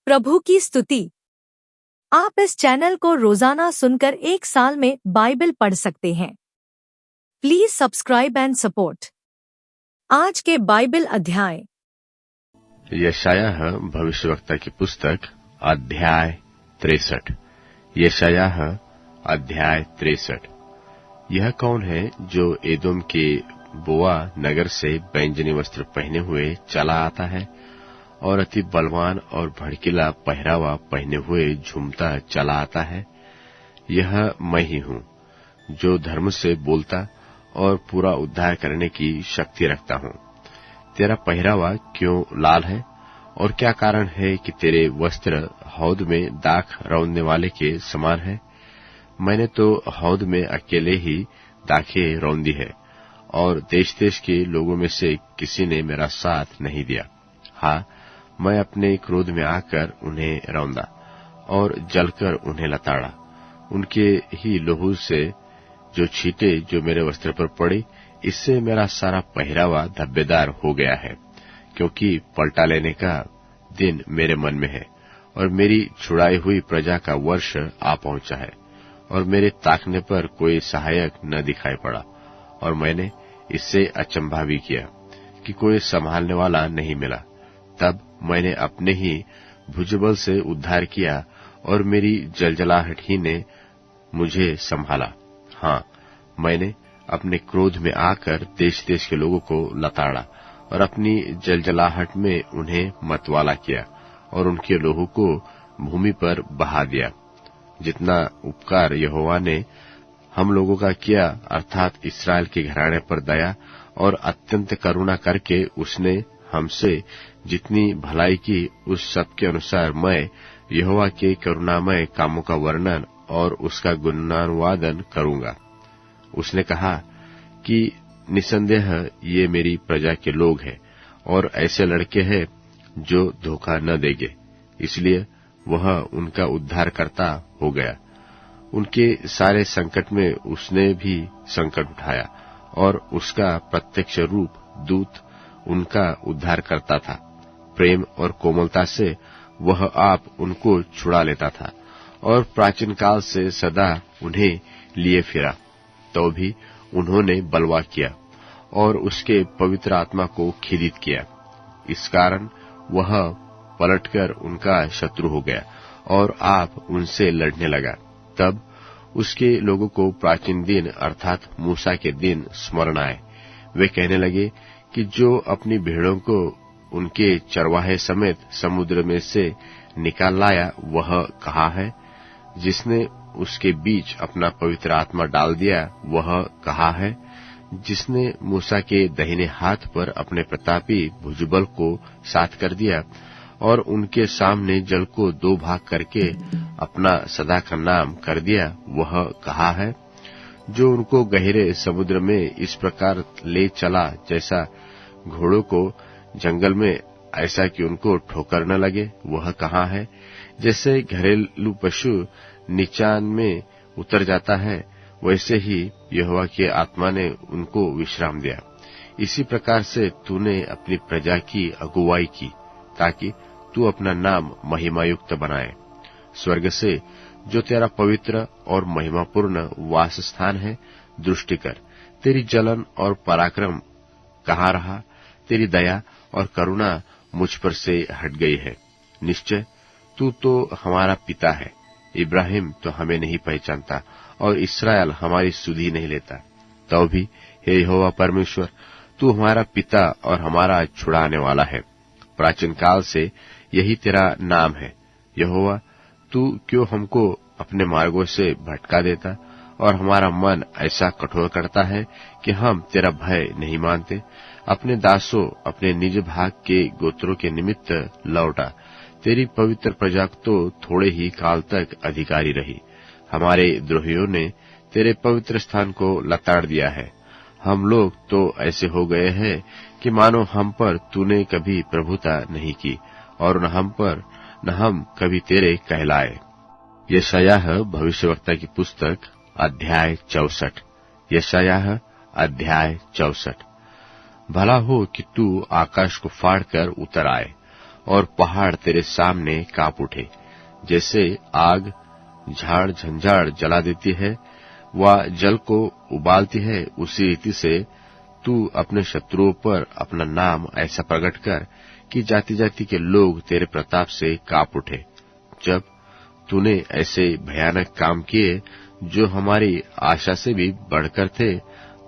प्रभु की स्तुति। आप इस चैनल को रोजाना सुनकर 1 साल में बाइबल पढ़ सकते हैं। Please subscribe and support. आज के बाइबल अध्याय। यशायाह भविष्यवक्ता की पुस्तक अध्याय 63। यशायाह अध्याय 63। यह कौन है जो एदोम के बोआ नगर से बैंजनी वस्त्र पहने हुए चला आता है और अति बलवान और भड़कीला पहरावा पहने हुए झूमता चला आता है? यह मैं ही हूँ जो धर्म से बोलता और पूरा उद्धार करने की शक्ति रखता हूँ। तेरा पहरावा क्यों लाल है और क्या कारण है कि तेरे वस्त्र हौद में दाख रौंदने वाले के समान है? मैंने तो हौद में अकेले ही दाखें रौंदी है और देश देश के लोगों में से किसी ने मेरा साथ नहीं दिया। हाँ, मैं अपने क्रोध में आकर उन्हें रौंदा और जलकर उन्हें लताड़ा। उनके ही लहू से जो छींटे जो मेरे वस्त्र पर पड़े, इससे मेरा सारा पहरावा धब्बेदार हो गया है, क्योंकि पलटा लेने का दिन मेरे मन में है और मेरी छुड़ाई हुई प्रजा का वर्ष आ पहुंचा है और मेरे ताकने पर कोई सहायक न दिखाई पड़ा। और मैंने इससे अचंभा भी किया कि कोई संभालने वाला नहीं मिला। तब मैंने अपने ही भुजबल से उद्धार किया और मेरी जलजलाहट ही ने मुझे संभाला। हाँ, मैंने अपने क्रोध में आकर देश देश के लोगों को लताड़ा और अपनी जलजलाहट में उन्हें मतवाला किया और उनके लोहू को भूमि पर बहा दिया। जितना उपकार यहोवा ने हम लोगों का किया, अर्थात इस्राएल के घराने पर दया और अत्यंत करुणा करके उसने हमसे जितनी भलाई की, उस सब के अनुसार मैं यहोवा के करुणामय कामों का वर्णन और उसका गुणानुवादन करूंगा। उसने कहा कि निसंदेह ये मेरी प्रजा के लोग हैं और ऐसे लड़के हैं जो धोखा न देंगे, इसलिए वह उनका उद्धारकर्ता हो गया। उनके सारे संकट में उसने भी संकट उठाया और उसका प्रत्यक्ष रूप दूत उनका उद्धार करता था। प्रेम और कोमलता से वह आप उनको छुड़ा लेता था और प्राचीन काल से सदा उन्हें लिए फिरा। तो भी उन्होंने बलवा किया और उसके पवित्र आत्मा को खिदित किया। इस कारण वह पलटकर उनका शत्रु हो गया और आप उनसे लड़ने लगा। तब उसके लोगों को प्राचीन दिन अर्थात मूसा के दिन स्मरण आए। वे कहने लगे कि जो अपनी भेड़ों को उनके चरवाहे समेत समुद्र में से निकाल लाया, वह कहाँ है? जिसने उसके बीच अपना पवित्र आत्मा डाल दिया, वह कहाँ है? जिसने मूसा के दाहिने हाथ पर अपने प्रतापी भुजबल को साथ कर दिया और उनके सामने जल को 2 भाग करके अपना सदा का नाम कर दिया, वह कहाँ है? जो उनको गहरे समुद्र में इस प्रकार ले चला, जैसा घोड़ों को जंगल में, ऐसा कि उनको ठोकर न लगे, वह कहाँ है? जैसे घरेलू पशु नीचान में उतर जाता है, वैसे ही यहोवा की आत्मा ने उनको विश्राम दिया। इसी प्रकार से तूने अपनी प्रजा की अगुवाई की, ताकि तू अपना नाम महिमायुक्त बनाए। स्वर्ग से जो तेरा पवित्र और महिमापूर्ण वास स्थान है, दृष्टि कर। तेरी जलन और पराक्रम कहाँ रहा? तेरी दया और करुणा मुझ पर से हट गई है। निश्चय तू तो हमारा पिता है। इब्राहिम तो हमें नहीं पहचानता और इस्राएल हमारी सुधि नहीं लेता। तो भी हे यहोवा परमेश्वर, तू हमारा पिता और हमारा छुड़ाने वाला है। प्राचीन काल से यही तेरा नाम है। यहोवा, तू क्यों हमको अपने मार्गों से भटका देता और हमारा मन ऐसा कठोर करता है कि हम तेरा भय नहीं मानते? अपने दासों, अपने निज भाग के गोत्रों के निमित्त लौटा। तेरी पवित्र प्रजा तो थोड़े ही काल तक अधिकारी रही। हमारे द्रोहियों ने तेरे पवित्र स्थान को लताड़ दिया है। हम लोग तो ऐसे हो गए हैं कि मानो हम पर तूने कभी प्रभुता नहीं की और न हम कभी तेरे कहलाए। यशायाह भविष्यवक्ता की पुस्तक अध्याय 64। यशायाह अध्याय 64। भला हो कि तू आकाश को फाड़कर उतर आए और पहाड़ तेरे सामने कांप उठे। जैसे आग झाड़ झंझाड़ जला देती है व जल को उबालती है, उसी रीति से तू अपने शत्रुओं पर अपना नाम ऐसा प्रकट कर कि जाति जाति के लोग तेरे प्रताप से कांप उठे। जब तूने ऐसे भयानक काम किए जो हमारी आशा से भी बढ़कर थे,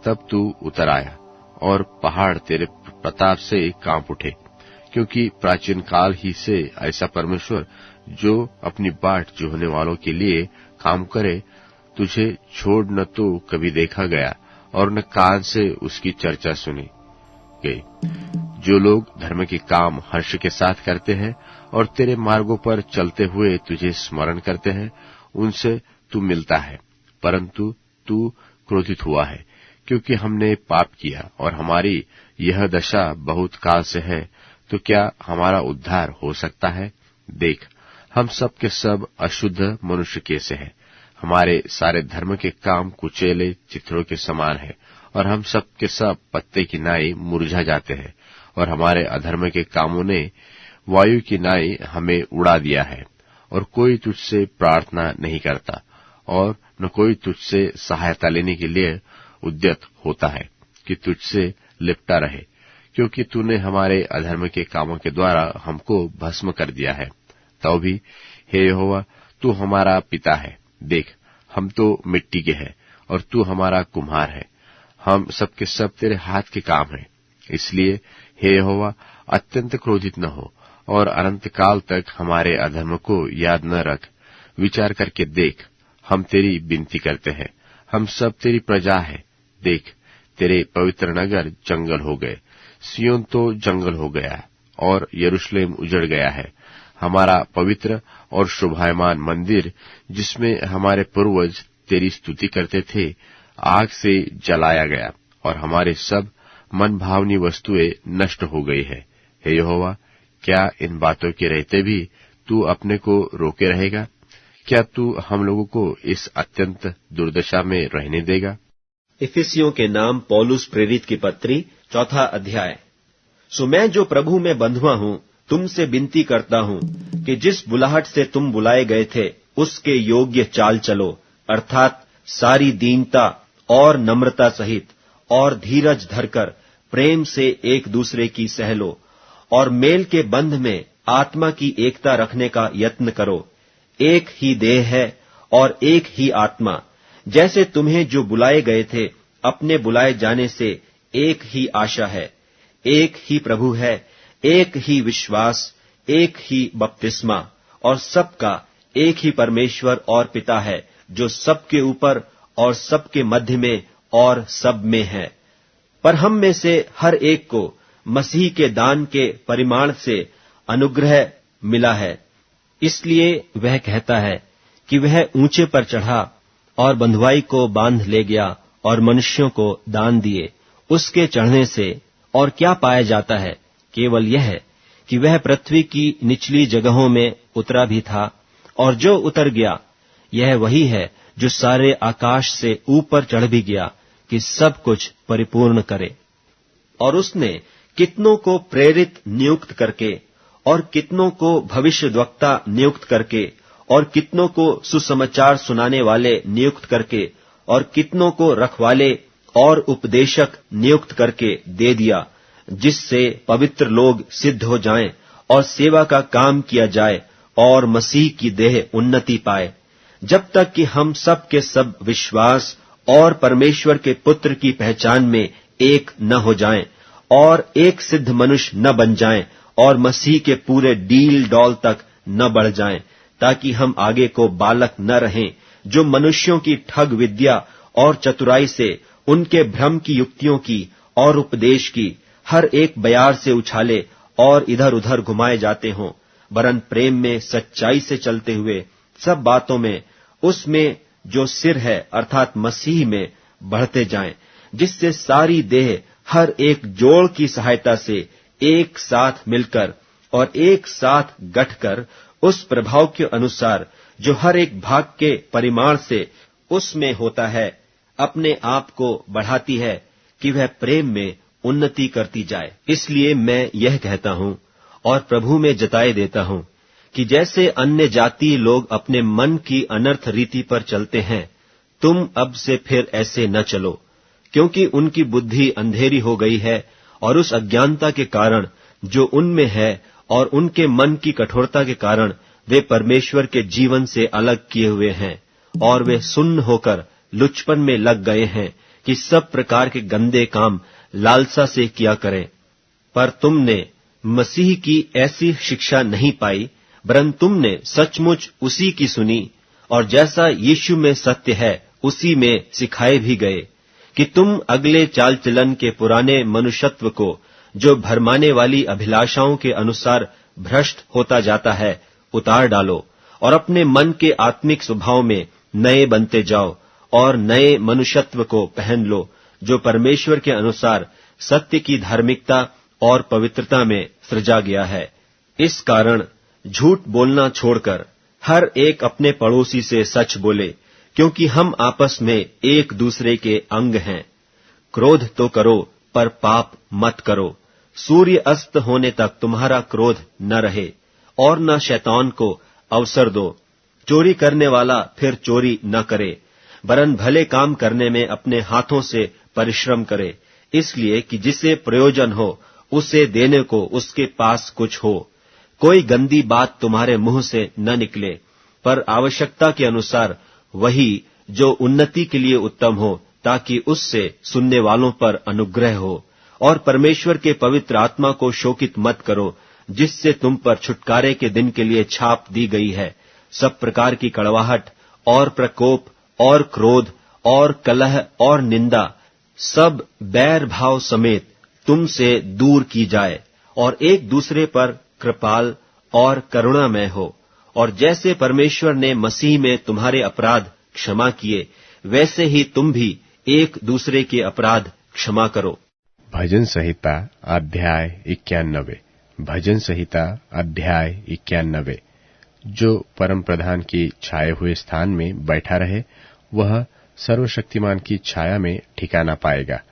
तब तू उतर आया और पहाड़ तेरे प्रताप से कांप उठे। क्योंकि प्राचीन काल ही से ऐसा परमेश्वर जो अपनी बाट जोहने वालों के लिए काम करे, तुझे छोड़ न तो कभी देखा गया और न कान से उसकी चर्चा सुनी गई। जो लोग धर्म के काम हर्ष के साथ करते हैं और तेरे मार्गों पर चलते हुए तुझे स्मरण करते हैं, उनसे तू मिलता है। परंतु तू क्रोधित हुआ है क्योंकि हमने पाप किया और हमारी यह दशा बहुत काल से है, तो क्या हमारा उद्धार हो सकता है? देख, हम सब के सब अशुद्ध मनुष्य कैसे हैं। हमारे सारे धर्म के काम कुचेले चित्रों के समान है और हम सब के सब पत्ते की नाई मुरझा जाते हैं और हमारे अधर्म के कामों ने वायु की नाई हमें उड़ा दिया है। और कोई तुझसे प्रार्थना नहीं करता और न कोई तुझसे सहायता लेने के लिए उद्यत होता है कि तुझसे लिपटा रहे, क्योंकि तूने हमारे अधर्म के कामों के द्वारा हमको भस्म कर दिया है। तो भी हे यहोवा, तू हमारा पिता है। देख, हम तो मिट्टी के हैं और तू हमारा कुम्हार है। हम सबके सब तेरे हाथ के काम हैं। इसलिए हे यहोवा, अत्यंत क्रोधित न हो और अनंत काल तक हमारे अधर्म को याद न रख। विचार करके देख, हम तेरी विनती करते हैं। हम सब तेरी प्रजा है। देख, तेरे पवित्र नगर जंगल हो गए, सिय्योन तो जंगल हो गया और यरूशलेम उजड़ गया है। हमारा पवित्र और शोभायमान मंदिर, जिसमें हमारे पूर्वज तेरी स्तुति करते थे, आग से जलाया गया और हमारे सब मन भावनी वस्तुएं नष्ट हो गई है। हे यहोवा, क्या इन बातों के रहते भी तू अपने को रोके रहेगा? क्या तू हम लोगों को इस अत्यंत दुर्दशा में रहने देगा? इफिसियों के नाम पौलुस प्रेरित की पत्री, 4 अध्याय। सो मैं जो प्रभु में बंधुआ हूँ, तुमसे विनती करता हूँ कि जिस बुलाहट से तुम बुलाए गए थे, उसके योग्य चाल चलो, अर्थात सारी दीनता और नम्रता सहित, और धीरज धरकर प्रेम से एक दूसरे की सह लो, और मेल के बंध में आत्मा की एकता रखने का यत्न करो। एक ही देह है और एक ही आत्मा, जैसे तुम्हें जो बुलाए गए थे, अपने बुलाए जाने से एक ही आशा है। एक ही प्रभु है, एक ही विश्वास, एक ही बपतिस्मा, और सबका एक ही परमेश्वर और पिता है, जो सबके ऊपर और सबके मध्य में और सब में है। पर हम में से हर एक को मसीह के दान के परिमाण से अनुग्रह मिला है। इसलिए वह कहता है कि वह ऊंचे पर चढ़ा और बंधुआई को बांध ले गया और मनुष्यों को दान दिए। उसके चढ़ने से और क्या पाया जाता है? केवल यह कि वह पृथ्वी की निचली जगहों में उतरा भी था, और जो उतर गया यह वही है जो सारे आकाश से ऊपर चढ़ भी गया कि सब कुछ परिपूर्ण करे। और उसने कितनों को प्रेरित नियुक्त करके, और कितनों को भविष्यद्वक्ता नियुक्त करके, और कितनों को सुसमाचार सुनाने वाले नियुक्त करके, और कितनों को रखवाले और उपदेशक नियुक्त करके दे दिया, जिससे पवित्र लोग सिद्ध हो जाएं और सेवा का काम किया जाए और मसीह की देह उन्नति पाए, जब तक कि हम सब के सब विश्वास और परमेश्वर के पुत्र की पहचान में एक न हो जाएं और एक सिद्ध मनुष्य न बन जाएं और मसीह के पूरे डील डौल तक न बढ़ जाएं, ताकि हम आगे को बालक न रहें, जो मनुष्यों की ठग विद्या और चतुराई से, उनके भ्रम की युक्तियों की और उपदेश की हर एक बयार से उछाले और इधर उधर घुमाए जाते हों, वरन प्रेम में सच्चाई से चलते हुए सब बातों में उसमें जो सिर है अर्थात मसीह में बढ़ते जाएं, जिससे सारी देह हर एक जोड़ की सहायता से एक साथ मिलकर और एक साथ गठकर उस प्रभाव के अनुसार जो हर एक भाग के परिमाण से उसमें होता है, अपने आप को बढ़ाती है कि वह प्रेम में उन्नति करती जाए। इसलिए मैं यह कहता हूं और प्रभु में जताए देता हूं कि जैसे अन्य जातीय लोग अपने मन की अनर्थ रीति पर चलते हैं, तुम अब से फिर ऐसे न चलो, क्योंकि उनकी बुद्धि अंधेरी हो गई है और उस अज्ञानता के कारण जो उनमें है और उनके मन की कठोरता के कारण वे परमेश्वर के जीवन से अलग किए हुए हैं और वे सुन्न होकर लुचपन में लग गए हैं कि सब प्रकार के गंदे काम लालसा से किया करें। पर तुमने मसीह की ऐसी शिक्षा नहीं पाई, वरन तुमने सचमुच उसी की सुनी और जैसा यीशु में सत्य है उसी में सिखाए भी गए कि तुम अगले चाल चलन के पुराने मनुष्यत्व को, जो भरमाने वाली अभिलाषाओं के अनुसार भ्रष्ट होता जाता है, उतार डालो और अपने मन के आत्मिक स्वभाव में नए बनते जाओ और नए मनुष्यत्व को पहन लो, जो परमेश्वर के अनुसार सत्य की धार्मिकता और पवित्रता में सृजा गया है। इस कारण झूठ बोलना छोड़कर हर एक अपने पड़ोसी से सच बोले, क्योंकि हम आपस में एक दूसरे के अंग हैं। क्रोध तो करो पर पाप मत करो। सूर्य अस्त होने तक तुम्हारा क्रोध न रहे और न शैतान को अवसर दो। चोरी करने वाला फिर चोरी न करे, वरन भले काम करने में अपने हाथों से परिश्रम करे, इसलिए कि जिसे प्रयोजन हो उसे देने को उसके पास कुछ हो। कोई गंदी बात तुम्हारे मुंह से न निकले, पर आवश्यकता के अनुसार वही जो उन्नति के लिए उत्तम हो, ताकि उससे सुनने वालों पर अनुग्रह हो। और परमेश्वर के पवित्र आत्मा को शोकित मत करो, जिससे तुम पर छुटकारे के दिन के लिए छाप दी गई है। सब प्रकार की कड़वाहट और प्रकोप और क्रोध और कलह और निंदा सब बैर भाव समेत तुमसे दूर की जाए, और एक दूसरे पर कृपाल और करुणामय हो। और जैसे परमेश्वर ने मसीह में तुम्हारे अपराध क्षमा किए, वैसे ही तुम भी एक दूसरे के अपराध क्षमा करो। भजन संहिता अध्याय 91। भजन संहिता अध्याय 91। जो परम प्रधान की छाए हुए स्थान में बैठा रहे, वह सर्वशक्तिमान की छाया में ठिकाना पाएगा।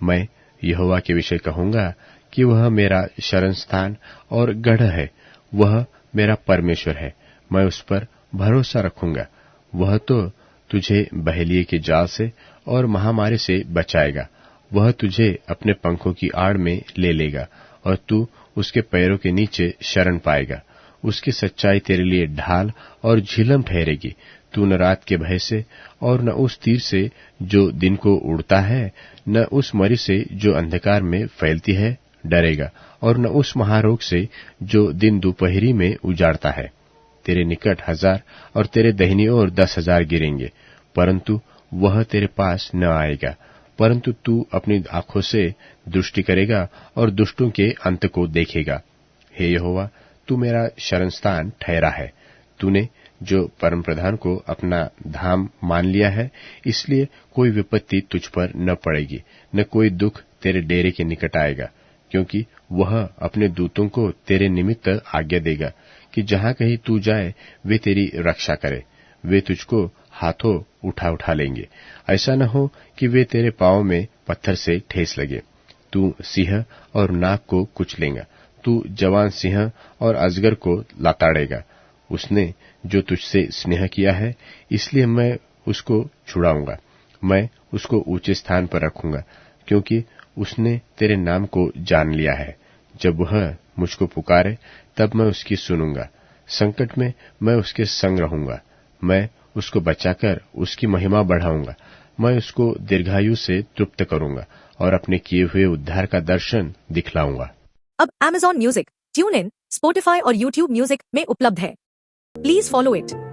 मैं यहोवा के विषय कहूंगा कि वह मेरा शरण स्थान और गढ़ है, वह मेरा परमेश्वर है, मैं उस पर भरोसा रखूंगा। वह तो तुझे बहेलिये के जाल से और महामारी से बचाएगा। वह तुझे अपने पंखों की आड़ में ले लेगा और तू उसके पैरों के नीचे शरण पाएगा। उसकी सच्चाई तेरे लिए ढाल और झिलम ठहरेगी। तू न रात के भय से और न उस तीर से जो दिन को उड़ता है, न उस मरी से जो अंधकार में फैलती है डरेगा, और न उस महारोग से जो दिन दोपहरी में उजाड़ता है। तेरे निकट 1000 और तेरे दाहिनी ओर 10,000 गिरेंगे, परंतु वह तेरे पास न आएगा। परंतु तू अपनी आंखों से दृष्टि करेगा और दुष्टों के अंत को देखेगा। हे यहोवा, तू मेरा शरणस्थान ठहरा है। तूने जो परम प्रधान को अपना धाम मान लिया है, इसलिए कोई विपत्ति तुझ पर न पड़ेगी, न कोई दुख तेरे डेरे के निकट आएगा, क्योंकि वह अपने दूतों को तेरे निमित्त आज्ञा देगा कि जहां कहीं तू जाए वे तेरी रक्षा करे। वे तुझको हाथों उठा लेंगे, ऐसा न हो कि वे तेरे पांव में पत्थर से ठेस लगे। तू सिंह और नाग को कुचलेगा, तू जवान सिंह और अजगर को लाताड़ेगा। उसने जो तुझसे स्नेह किया है, इसलिए मैं उसको छुड़ाऊंगा। मैं उसको ऊंचे स्थान पर रखूंगा, क्योंकि उसने तेरे नाम को जान लिया है। जब वह मुझको पुकारे, तब मैं उसकी सुनूंगा। संकट में मैं उसके संग रहूंगा। मैं उसको बचाकर उसकी महिमा बढ़ाऊंगा। मैं उसको दीर्घायु से तृप्त करूंगा और अपने किए हुए उद्धार का दर्शन दिखलाऊंगा। अब Amazon music, tune in, Spotify और YouTube म्यूजिक में उपलब्ध है। Please follow it.